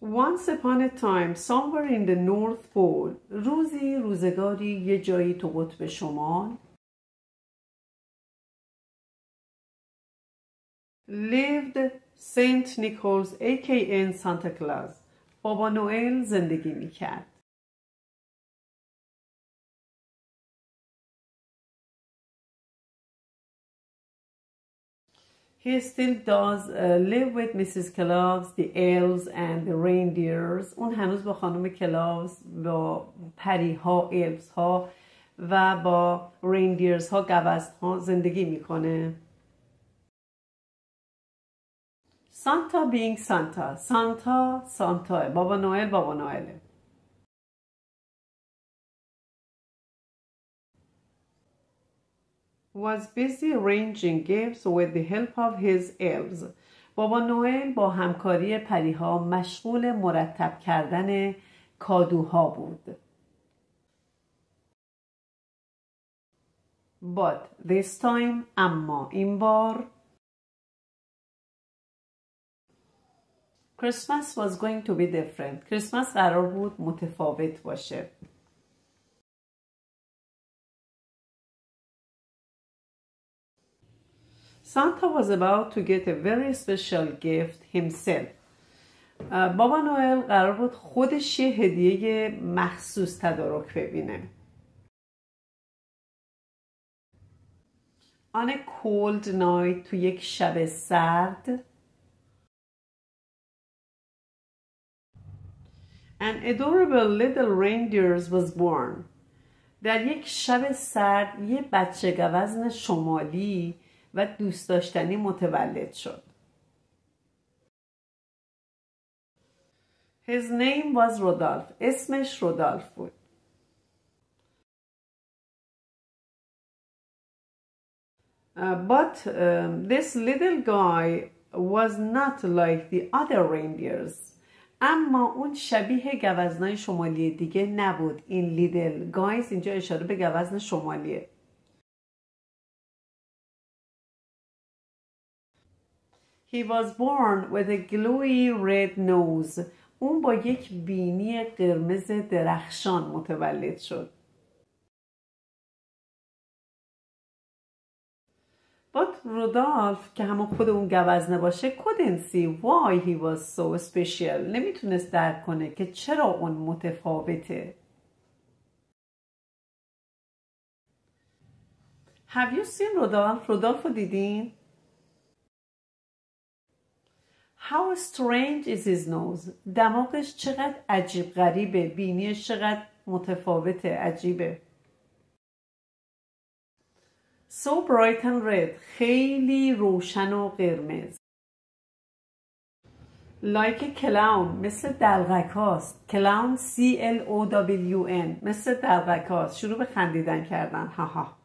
Once upon a time, somewhere in the North Pole, روزگاری یه جایی تو قطب شمال lived Saint Nicholas aka Santa Claus. بابا نوئل زندگی میکرد. He still does live with Mrs. Claus, the elves and the reindeers. اون هنوز با خانم کلاوز، با پریها، elves ها و با reindeers ها، گوزن‌ها زندگی میکنه. Santa being Santa. Santa. بابا نوئله. Was busy arranging gifts with the help of his elves. بابا نوئل با همکاری پریها مشغول مرتب کردن کادوها بود. But this time, اما این بار Christmas was going to be different. کریسمس قرار بود متفاوت باشه. Santa was about to get a very special gift himself. بابا نوئل قرار بود خودش یه هدیه مخصوص تدارک ببینه. On a cold night, تو یک شب سرد An adorable little reindeer was born. در یک شب سرد یه بچه گوزن شمالی و دوست داشتنی متولد شد. His name was Rudolph. اسمش رودالف بود. But this little guy was not like the other reindeers. اما اون شبیه گوزنای شمالی دیگه نبود. این لیدل گایز اینجا اشاره به گوزن شمالیه. He was born with a gluey red nose. اون با یک بینی قرمز درخشان متولد شد. But رودالف که همون خود اون گوزنه باشه couldn't see why he was so special. نمیتونست درک کنه که چرا اون متفاوته. Have you seen رودالف؟ رودالف رو دیدین؟ How strange is his nose. دماغش چقدر عجیب غریبه. بینیش چقدر متفاوته، عجیبه. So bright and red. خیلی روشن و قرمز. Like a clown. مثل دلغک هاست. Clown C-L-O-W-N. مثل دلغک هاست. شروع به خندیدن کردن. هاها.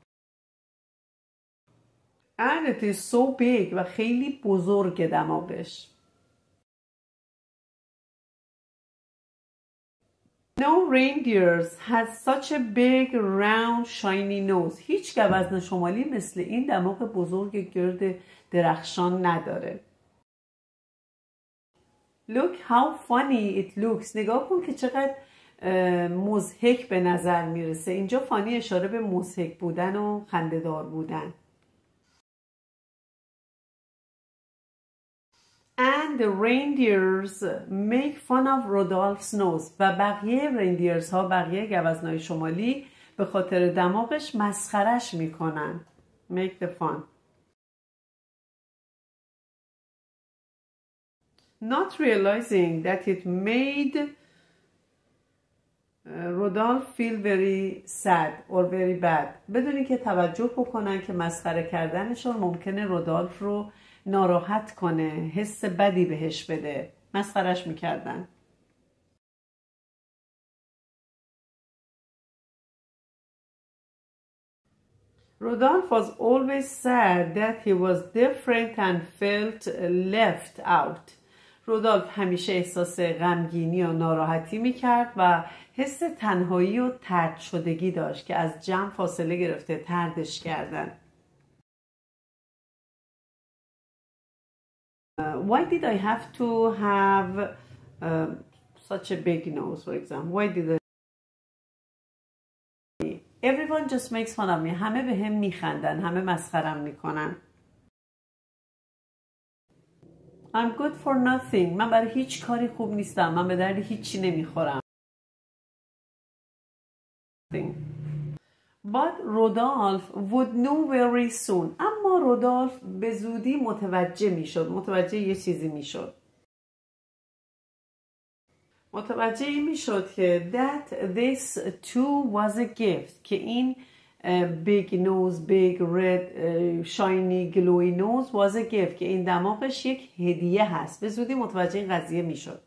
And it is so big. و خیلی بزرگ دماغش. No reindeers had such a big round shiny nose. هیچ گوزن شمالی مثل این دماغ بزرگ گرد درخشان نداره. Look how funny it looks. نگاه کن که چقدر مضحک به نظر میرسه. اینجا فانی اشاره به مضحک بودن و خنده‌دار بودن. And the reindeers make fun of Rudolph's nose. و بقیه reindeers ها، بقیه گوزنای شمالی به خاطر دماغش مسخرش میکنن. Make the fun. Not realizing that it made Rudolph feel very sad or very bad. بدونی که توجه بکنن که مسخره کردنشون ممکنه رودالف رو ناراحت کنه، حس بدی بهش بده. مسخرش میکردن. Rudolph was always sad that he was different and felt left out. رودالف همیشه احساس غمگینی و ناراحتی میکرد و حس تنهایی و طرد شدگی داشت که از جمع فاصله گرفته، طردش کردن. Why did I have to have such a big nose, for example. Why did I... Everyone just makes fun of me. همه به هم میخندن. همه مسخرم میکنن. I'm good for nothing. من برای هیچ کاری خوب نیستم. من به درد هیچی نمیخورم. But Rodolphe would know very soon. اما رودالف به زودی متوجه میشد. متوجه یه چیزی میشد. متوجه این میشد که that this too was a gift. که این big nose, big red, shiny, glowy nose was a gift. که این دماغش یک هدیه هست. به زودی متوجه این قضیه میشد.